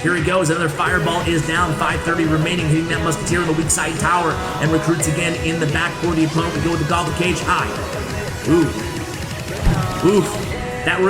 Here he goes, another fireball is down, 530 remaining, hitting that musketeer in the weak side tower, and recruits again in the back for the opponent. We go with the goblin cage high. Ooh. That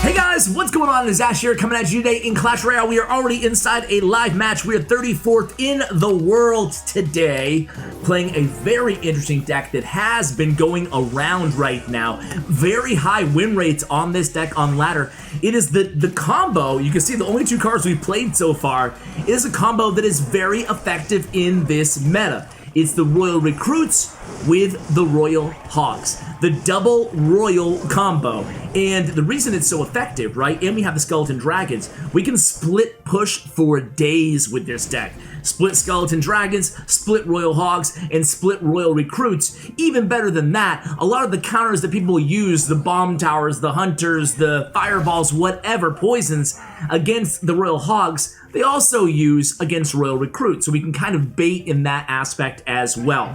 Hey guys, what's going on? It's Ash here coming at you today in Clash Royale. We are already inside a live match. We are 34th in the world today, playing a very interesting deck that has been going around right now. Very high win rates on this deck on ladder. It is the combo, you can see the only two cards we've played so far, is a combo that is very effective in this meta. It's the Royal Recruits with the Royal Hogs. The double Royal combo. And the reason it's so effective, right, and we have the Skeleton Dragons, we can split push for days with this deck. Split Skeleton Dragons, split Royal Hogs, and split Royal Recruits. Even better than that, a lot of the counters that people use, the Bomb Towers, the Hunters, the Fireballs, whatever, poisons, against the Royal Hogs, they also use against Royal Recruits, so we can kind of bait in that aspect as well.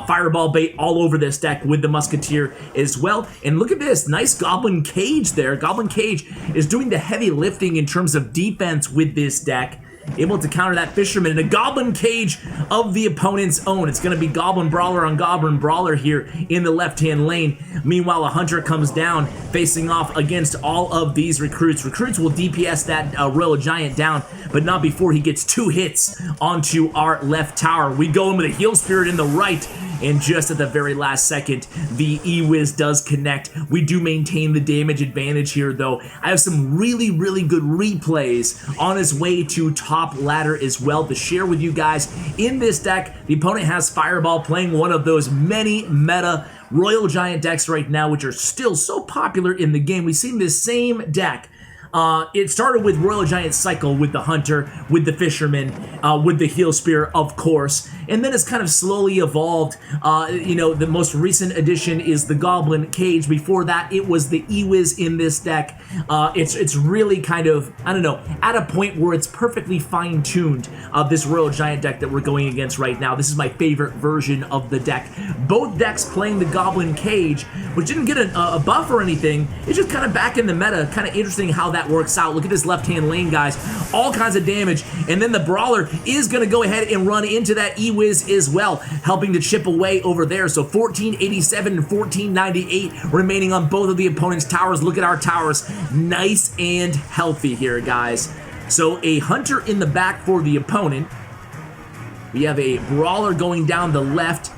Fireball bait all over this deck with the Musketeer as well. And look at this, nice Goblin Cage there. Goblin Cage is doing the heavy lifting in terms of defense with this deck. Able to counter that Fisherman in a Goblin Cage of the opponent's own. It's going to be Goblin Brawler on Goblin Brawler here in the left-hand lane. Meanwhile, a Hunter comes down, facing off against all of these Recruits. Recruits will DPS that Royal Giant down, but not before he gets 2 hits onto our left tower. We go in with a Heal Spirit in the right, and just at the very last second, the E-Wiz does connect. We do maintain the damage advantage here, though. I have some really, really good replays on his way to top ladder as well to share with you guys. In this deck, the opponent has Fireball, playing one of those many meta Royal Giant decks right now, which are still so popular in the game. We've seen this same deck. It started with Royal Giant Cycle with the Hunter, with the Fisherman, with the Heal Spear, of course, and then it's kind of slowly evolved. You know, the most recent addition is the Goblin Cage. Before that, it was the E-Wiz in this deck. It's really kind of, I don't know, at a point where it's perfectly fine-tuned, this Royal Giant deck that we're going against right now. This is my favorite version of the deck. Both decks playing the Goblin Cage, which didn't get a buff or anything. It's just kind of back in the meta. Kind of interesting how that works out. Look at this left-hand lane, guys. All kinds of damage, and then the Brawler is going to go ahead and run into that E-Wiz as well, helping to chip away over there. So 1487 and 1498 remaining on both of the opponent's towers. Look at our towers. Nice and healthy here, guys. So a Hunter in the back for the opponent. We have a Brawler going down the left.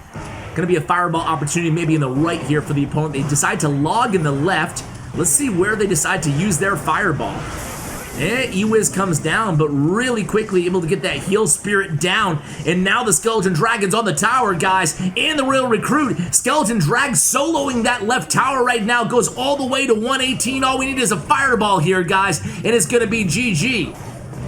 Going to be a Fireball opportunity maybe in the right here for the opponent. They decide to log in the left. Let's see where they decide to use their Fireball. E-Wiz comes down, but really quickly able to get that Heal Spirit down. And now the Skeleton Dragon's on the tower, guys, and the Royal Recruit. Skeleton Drag soloing that left tower right now, goes all the way to 118. All we need is a Fireball here, guys, and it's going to be GG.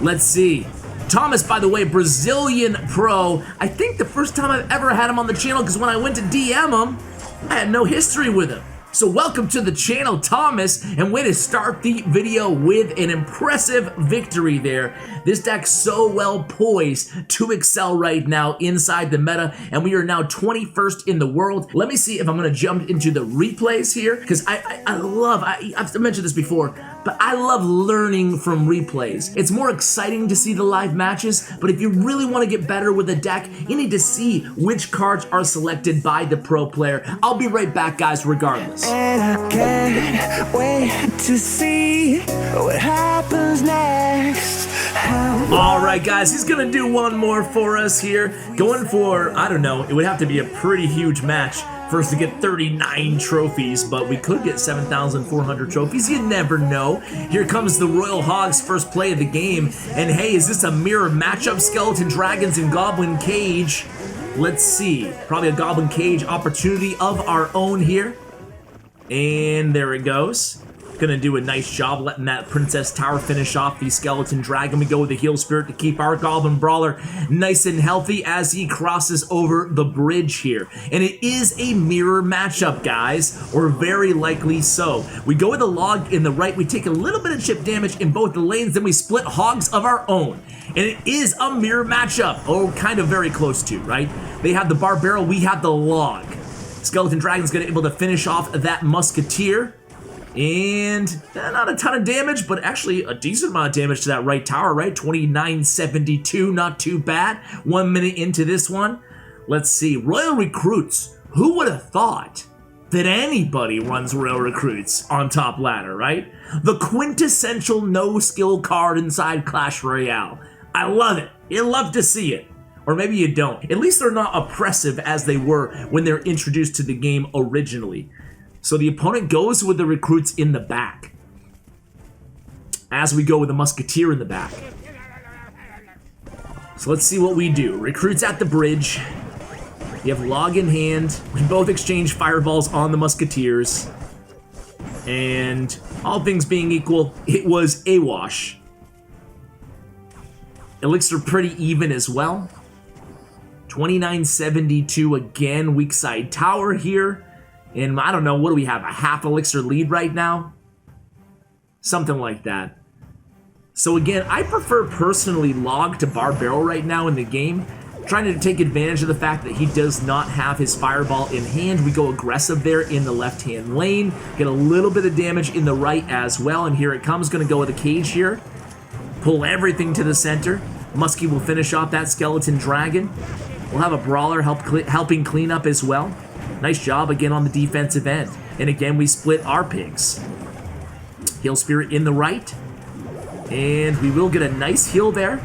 Let's see. Thomas, by the way, Brazilian pro. I think the first time I've ever had him on the channel, because when I went to DM him, I had no history with him. So welcome to the channel, Thomas, and way to start the video with an impressive victory there. This deck's so well poised to excel right now inside the meta, and we are now 21st in the world. Let me see if I'm going to jump into the replays here, because I've mentioned this before, but I love learning from replays. It's more exciting to see the live matches, but if you really want to get better with a deck, you need to see which cards are selected by the pro player. I'll be right back, guys, regardless. And I can't wait to see what happens next. Alright, guys, he's gonna do one more for us here. Going for, I don't know, it would have to be a pretty huge match for us to get 39 trophies, but we could get 7,400 trophies. You never know. Here comes the Royal Hogs, first play of the game. And hey, is this a mirror matchup? Skeleton Dragons and Goblin Cage. Let's see. Probably a Goblin Cage opportunity of our own here. And there it goes. Gonna do a nice job letting that Princess Tower finish off the Skeleton Dragon. We go with the Heal Spirit to keep our Goblin Brawler nice and healthy as he crosses over the bridge here. And it is a mirror matchup, guys, or very likely so. We go with the Log in the right. We take a little bit of chip damage in both the lanes. Then we split Hogs of our own. And it is a mirror matchup. Oh, kind of very close to, right? They have the Barbaro. We have the Log. Skeleton Dragon's gonna be able to finish off that Musketeer. And not a ton of damage, but actually a decent amount of damage to that right tower, right? 2972, not too bad. 1 minute into this one. Let's see, Royal Recruits. Who would have thought that anybody runs Royal Recruits on top ladder, right? The quintessential no-skill card inside Clash Royale. I love it. You love to see it. Or maybe you don't. At least they're not oppressive as they were when they're introduced to the game originally. So the opponent goes with the recruits in the back, as we go with the Musketeer in the back. So let's see what we do. Recruits at the bridge. You have log in hand. We both exchange fireballs on the Musketeers. And all things being equal, it was a wash. Elixir pretty even as well. 2972 again, weak side tower here. And I don't know, what do we have, a half elixir lead right now? Something like that. So again, I prefer personally log to bar barrel right now in the game, trying to take advantage of the fact that he does not have his fireball in hand. We go aggressive there in the left-hand lane, get a little bit of damage in the right as well, and here it comes, gonna go with a cage here. Pull everything to the center. Muskie will finish off that Skeleton Dragon. We'll have a Brawler helping clean up as well. Nice job again on the defensive end. And again, we split our pigs. Heal Spirit in the right. And we will get a nice heal there.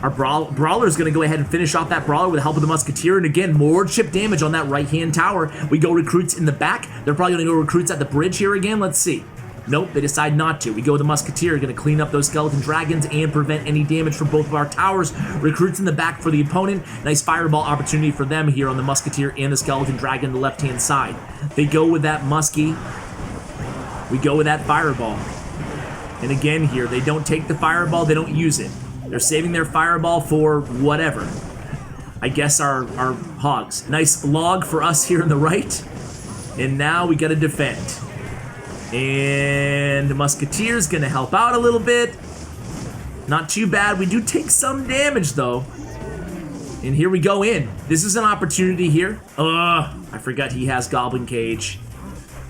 Our Brawler is going to go ahead and finish off that Brawler with the help of the Musketeer. And again, more chip damage on that right-hand tower. We go recruits in the back. They're probably going to go recruits at the bridge here again. Let's see. Nope, they decide not to. We go with the Musketeer, going to clean up those Skeleton Dragons and prevent any damage from both of our towers. Recruits in the back for the opponent. Nice fireball opportunity for them here on the Musketeer and the Skeleton Dragon on the left-hand side. They go with that Muskie. We go with that fireball. And again here, they don't take the fireball, they don't use it. They're saving their fireball for whatever. I guess our Hogs. Nice log for us here on the right. And now we got to defend. And the Musketeer's gonna help out a little bit. Not too bad. We do take some damage though. And here we go in. This is an opportunity here. I forgot he has Goblin Cage.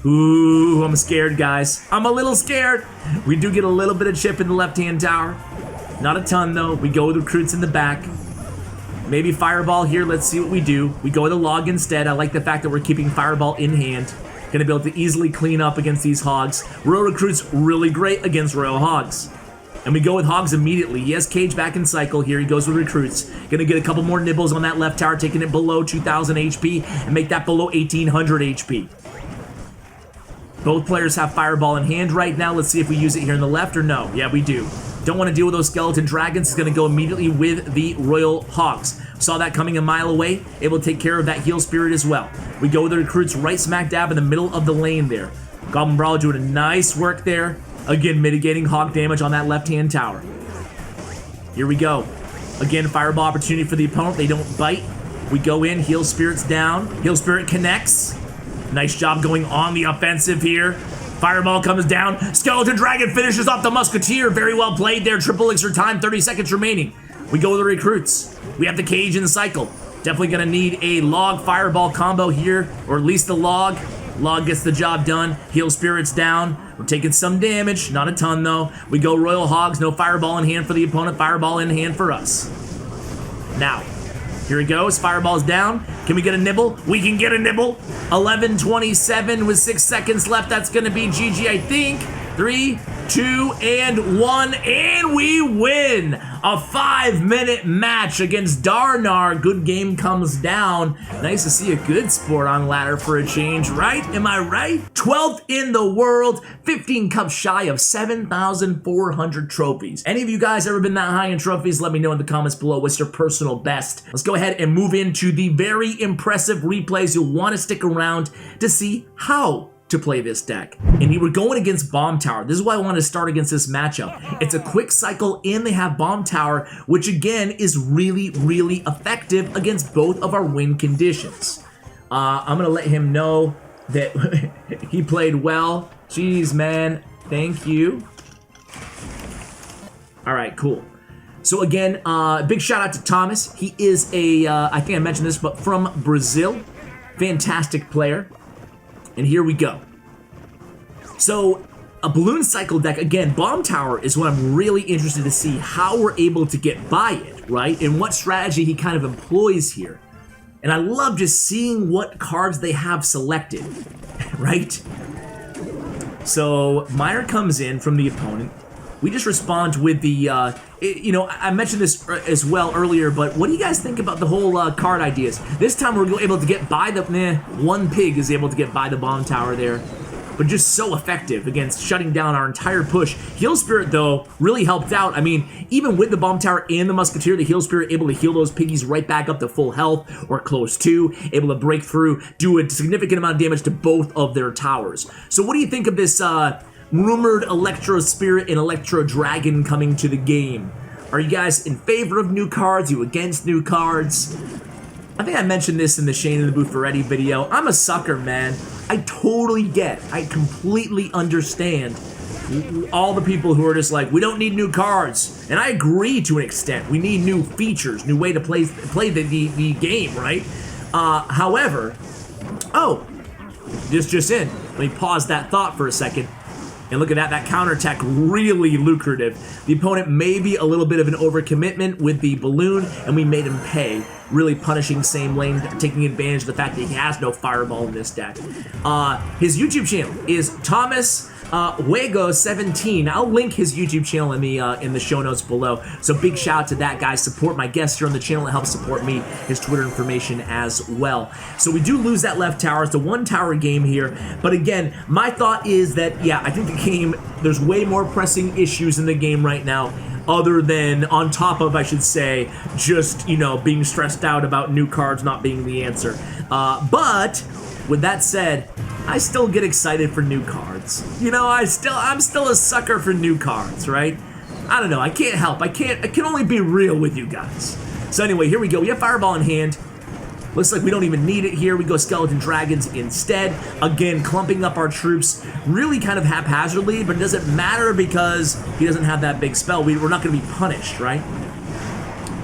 Ooh, I'm scared, guys. I'm a little scared. We do get a little bit of chip in the left-hand tower. Not a ton though. We go with recruits in the back. Maybe Fireball here. Let's see what we do. We go with a log instead. I like the fact that we're keeping Fireball in hand. Gonna be able to easily clean up against these Hogs. Royal Recruit's really great against Royal Hogs. And we go with Hogs immediately. He has Cage back in cycle here. He goes with Recruits. Gonna get a couple more nibbles on that left tower, taking it below 2,000 HP and make that below 1,800 HP. Both players have Fireball in hand right now. Let's see if we use it here in the left or no. Yeah, we do. Don't want to deal with those Skeleton Dragons. He's going to go immediately with the Royal Hogs. Saw that coming a mile away. Able to take care of that Heal Spirit as well. We go with the Recruits right smack dab in the middle of the lane there. Goblin Brawler doing a nice work there. Again, mitigating Hog damage on that left-hand tower. Here we go. Again, Fireball opportunity for the opponent. They don't bite. We go in. Heal Spirit's down. Heal Spirit connects. Nice job going on the offensive here. Fireball comes down. Skeleton Dragon finishes off the Musketeer. Very well played there. Triple elixir time, 30 seconds remaining. We go with the Recruits. We have the Cage in cycle. Definitely going to need a log Fireball combo here, or at least the log. Log gets the job done. Heal Spirit's down. We're taking some damage. Not a ton, though. We go Royal Hogs. No Fireball in hand for the opponent. Fireball in hand for us. Now, here he goes. Fireball's down. Can we get a nibble? We can get a nibble. 11:27 with 6 seconds left. That's going to be GG, I think. 3, 2, and 1. And we win a 5-minute match against Darnar. Good game comes down. Nice to see a good sport on ladder for a change, right? Am I right? 12th in the world, 15 cups shy of 7,400 trophies. Any of you guys ever been that high in trophies? Let me know in the comments below. What's your personal best? Let's go ahead and move into the very impressive replays. You'll want to stick around to see how to play this deck. And we were going against Bomb Tower. This is why I wanted to start against this matchup. It's a quick cycle and they have Bomb Tower, which again is really, really effective against both of our win conditions. I'm gonna let him know that he played well. Jeez, man, thank you. All right, cool. So again, big shout out to Thomas. He is a, I think I mentioned this, but from Brazil. fantastic player. And here we go. So, a balloon cycle deck, again, Bomb Tower is what I'm really interested to see how we're able to get by it, right? And what strategy he kind of employs here. And I love just seeing what cards they have selected, right? So, Miner comes in from the opponent. We just respond with the, you know, I mentioned this as well earlier, but what do you guys think about the whole card ideas? This time we're able to get by the, one pig is able to get by the Bomb Tower there, but just so effective against shutting down our entire push. Heal Spirit, though, really helped out. I mean, even with the Bomb Tower and the Musketeer, the Heal Spirit able to heal those piggies right back up to full health or close to, able to break through, do a significant amount of damage to both of their towers. So what do you think of this, rumored Electro Spirit and Electro Dragon coming to the game? Are you guys in favor of new cards? You against new cards? I think I mentioned this in the Shane in the Booth for Ready video. I'm a sucker, man. I completely understand all the people who are just like, we don't need new cards. And I agree to an extent. We need new features, new way to play the game, right? However, just in. Let me pause that thought for a second. And look at that counterattack, really lucrative. The opponent may be a little bit of an overcommitment with the balloon, and we made him pay. Really punishing same lane, taking advantage of the fact that he has no fireball in this deck. His YouTube channel is Thomas Wego17. I'll link his YouTube channel in the show notes below. So big shout out to that guy. Support my guests here on the channel. It helps support me. His Twitter information as well. So we do lose that left tower. It's a one tower game here. But again, my thought is that, yeah, I think the game, there's way more pressing issues in the game right now, other than, on top of, I should say, just, you know, being stressed out about new cards not being the answer. But with that said, I still get excited for new cards. You know, I'm still a sucker for new cards, right? I don't know, I can't help. I can only be real with you guys. So anyway, here we go. We have Fireball in hand. Looks like we don't even need it here. We go Skeleton Dragons instead. Again, clumping up our troops really kind of haphazardly, but it doesn't matter because he doesn't have that big spell. We're not going to be punished, right?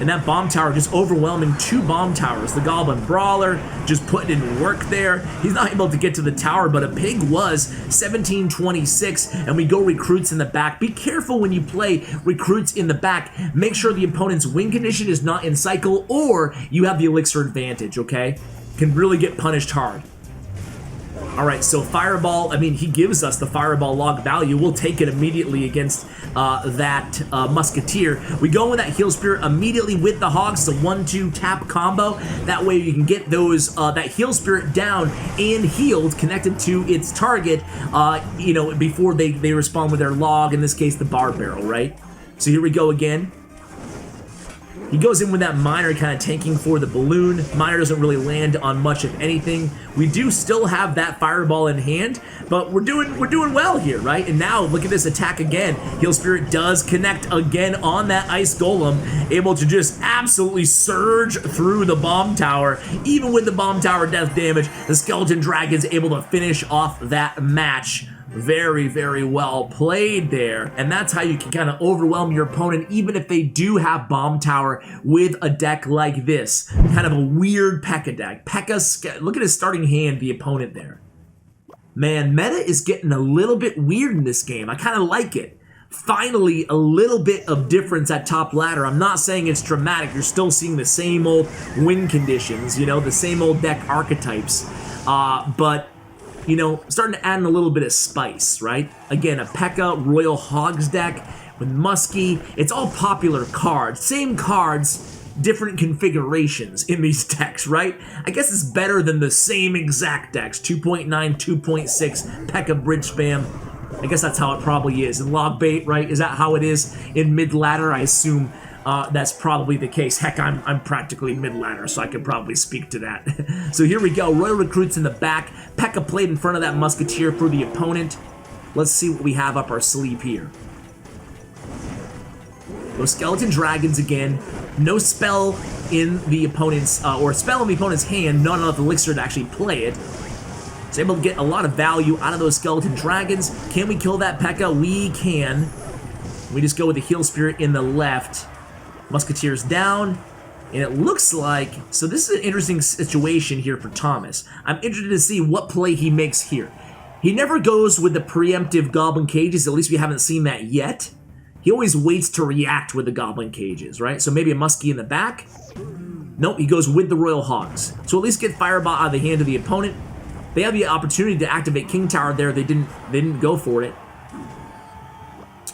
And that Bomb Tower just overwhelming two Bomb Towers. The Goblin Brawler just putting in work there. He's not able to get to the tower, but a pig was 1726, and we go Recruits in the back. Be careful when you play Recruits in the back. Make sure the opponent's win condition is not in cycle, or you have the elixir advantage, okay? Can really get punished hard. All right, so Fireball, I mean, he gives us the Fireball log value. We'll take it immediately against that Musketeer. We go with that Heal Spirit immediately with the Hogs. It's a 1-2 tap combo. That way you can get those that Heal Spirit down and healed, connected to its target, you know, before they respond with their log, in this case, the Bar Barrel, right? So here we go again. He goes in with that Miner kind of tanking for the balloon. Miner doesn't really land on much of anything. We do still have that Fireball in hand, but we're doing well here, right? And now look at this attack again. Heal Spirit does connect again on that Ice Golem, able to just absolutely surge through the Bomb Tower. Even with the Bomb Tower death damage, the Skeleton Dragon's able to finish off that match. Very, very well played there. And that's how you can kind of overwhelm your opponent, even if they do have Bomb Tower with a deck like this. Kind of a weird P.E.K.K.A deck. P.E.K.K.A, look at his starting hand, the opponent there. Man, meta is getting a little bit weird in this game. I kind of like it. Finally, a little bit of difference at top ladder. I'm not saying it's dramatic. You're still seeing the same old win conditions, you know, the same old deck archetypes. But you know, starting to add in a little bit of spice, right? Again, a P.E.K.K.A Royal Hogs deck with Muskie. It's all popular cards. Same cards, different configurations in these decks, right? I guess it's better than the same exact decks. 2.9, 2.6, P.E.K.K.A Bridge Spam. I guess that's how it probably is. And Log Bait, right? Is that how it is in mid-ladder? I assume that's probably the case. Heck, I'm practically mid-ladder, so I could probably speak to that. So here we go. Royal Recruits in the back. P.E.K.K.A played in front of that Musketeer for the opponent. Let's see what we have up our sleeve here. Those Skeleton Dragons again. No spell in the opponent's, or spell in the opponent's hand, not enough elixir to actually play it. It's able to get a lot of value out of those Skeleton Dragons. Can we kill that P.E.K.K.A? We can. We just go with the Heal Spirit in the left. Musketeer's down. And it looks like, so this is an interesting situation here for Thomas. I'm interested to see what play he makes here. He never goes with the preemptive Goblin Cages, at least we haven't seen that yet. He always waits to react with the Goblin Cages, right? So maybe a Muskie in the back. Nope, he goes with the Royal Hogs. So at least get Fireball out of the hand of the opponent. They have the opportunity to activate King Tower there. They didn't go for it.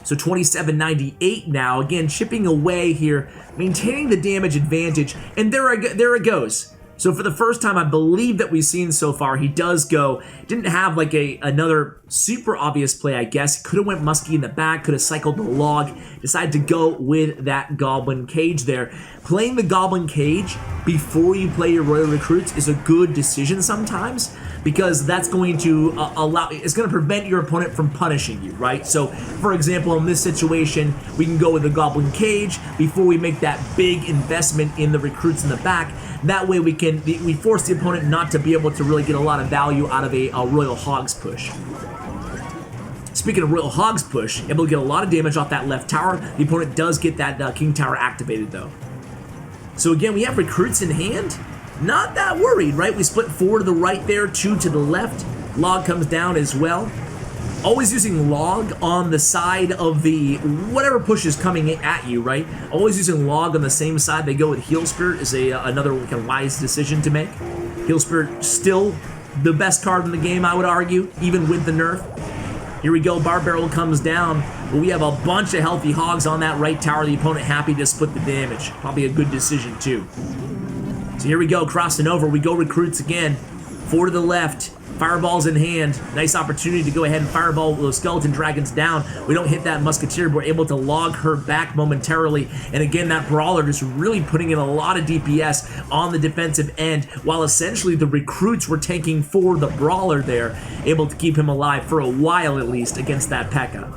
So 2798 now, again, chipping away here, maintaining the damage advantage, and there it goes. So for the first time, I believe that we've seen so far, he does go, didn't have like another super obvious play, I guess. He could have went Muskie in the back, could have cycled the log, decided to go with that Goblin Cage there. Playing the Goblin Cage before you play your Royal Recruits is a good decision sometimes, because that's going to it's going to prevent your opponent from punishing you, right? So, for example, in this situation, we can go with the Goblin Cage before we make that big investment in the recruits in the back. That way we force the opponent not to be able to really get a lot of value out of a Royal Hogs push. Speaking of Royal Hogs push, able to get a lot of damage off that left tower. The opponent does get that King Tower activated though. So again, we have recruits in hand. Not that worried, right? We split 4 to the right there, 2 to the left. Log comes down as well. Always using log on the side of the whatever push is coming at you, right? Always using log on the same side. They go with Heal Spirit is another kind of wise decision to make. Heal Spirit still the best card in the game, I would argue, even with the nerf. Here we go, Bar Barrel comes down, but we have a bunch of healthy Hogs on that right tower. The opponent happy to split the damage. Probably a good decision too. So here we go, crossing over. We go recruits again. 4 to the left. Fireballs in hand. Nice opportunity to go ahead and fireball those skeleton dragons down. We don't hit that musketeer, but we're able to log her back momentarily. And again, that brawler just really putting in a lot of DPS on the defensive end, while essentially the recruits were tanking for the brawler there, able to keep him alive for a while at least against that P.E.K.K.A.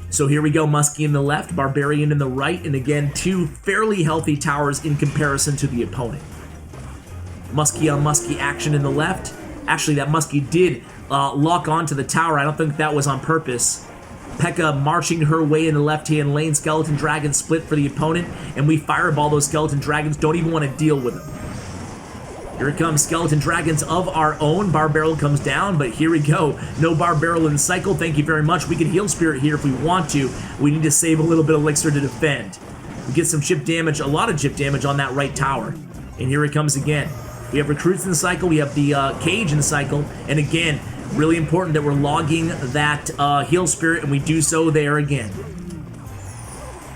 So here we go, Muskie in the left, Barbarian in the right, and again, 2 fairly healthy towers in comparison to the opponent. Muskie on Muskie action in the left. Actually, that Muskie did lock onto the tower. I don't think that was on purpose. P.E.K.K.A. marching her way in the left-hand lane. Skeleton Dragons split for the opponent, and we fireball those Skeleton Dragons. Don't even want to deal with them. Here it comes, Skeleton Dragons of our own. Bar Barrel comes down, but here we go. No Bar Barrel in the cycle. Thank you very much. We can Heal Spirit here if we want to. We need to save a little bit of elixir to defend. We get some chip damage, a lot of chip damage on that right tower. And here it comes again. We have recruits in the cycle. We have the cage in the cycle. And again, really important that we're logging that Heal Spirit, and we do so there again.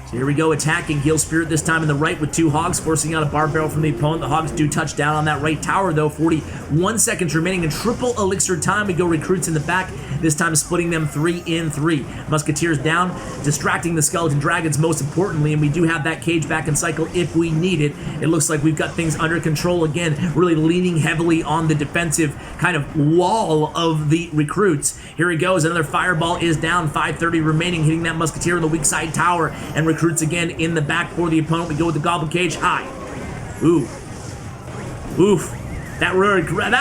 So here we go, attacking Heal Spirit this time in the right with 2 Hogs, forcing out a Bar Barrel from the opponent. The Hogs do touch down on that right tower though. 41 seconds remaining in triple elixir time. We go recruits in the back, this time splitting them 3 in 3. Musketeers down, distracting the Skeleton Dragons most importantly, and we do have that cage back in cycle if we need it. It looks like we've got things under control again, really leaning heavily on the defensive kind of wall of the recruits. Here he goes, another fireball is down, 5:30 remaining, hitting that Musketeer in the weak side tower, and recruits again in the back for the opponent. We go with the Goblin Cage high. Ooh. Oof. That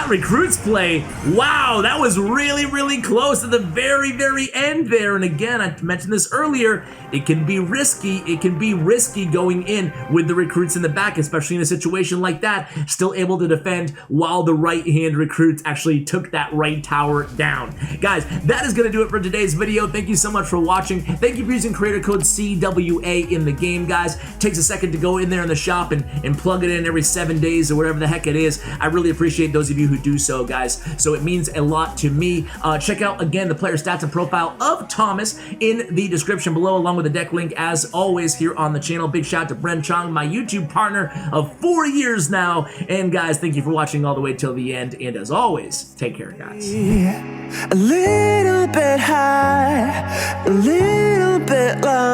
recruits play, wow, that was really, really close to the very, very end there. And again, I mentioned this earlier, it can be risky. It can be risky going in with the recruits in the back, especially in a situation like that. Still able to defend while the right-hand recruits actually took that right tower down. Guys, that is going to do it for today's video. Thank you so much for watching. Thank you for using creator code CWA in the game, guys. It takes a second to go in there in the shop and plug it in every 7 days or whatever the heck it is. I really appreciate those of you who do so, guys. So it means a lot to me. Check out, again, the player stats and profile of Thomas in the description below, along with the deck link, as always, here on the channel. Big shout out to Bren Chong, my YouTube partner of 4 years now. And guys, thank you for watching all the way till the end. And as always, take care, guys. A little bit high, a little bit low.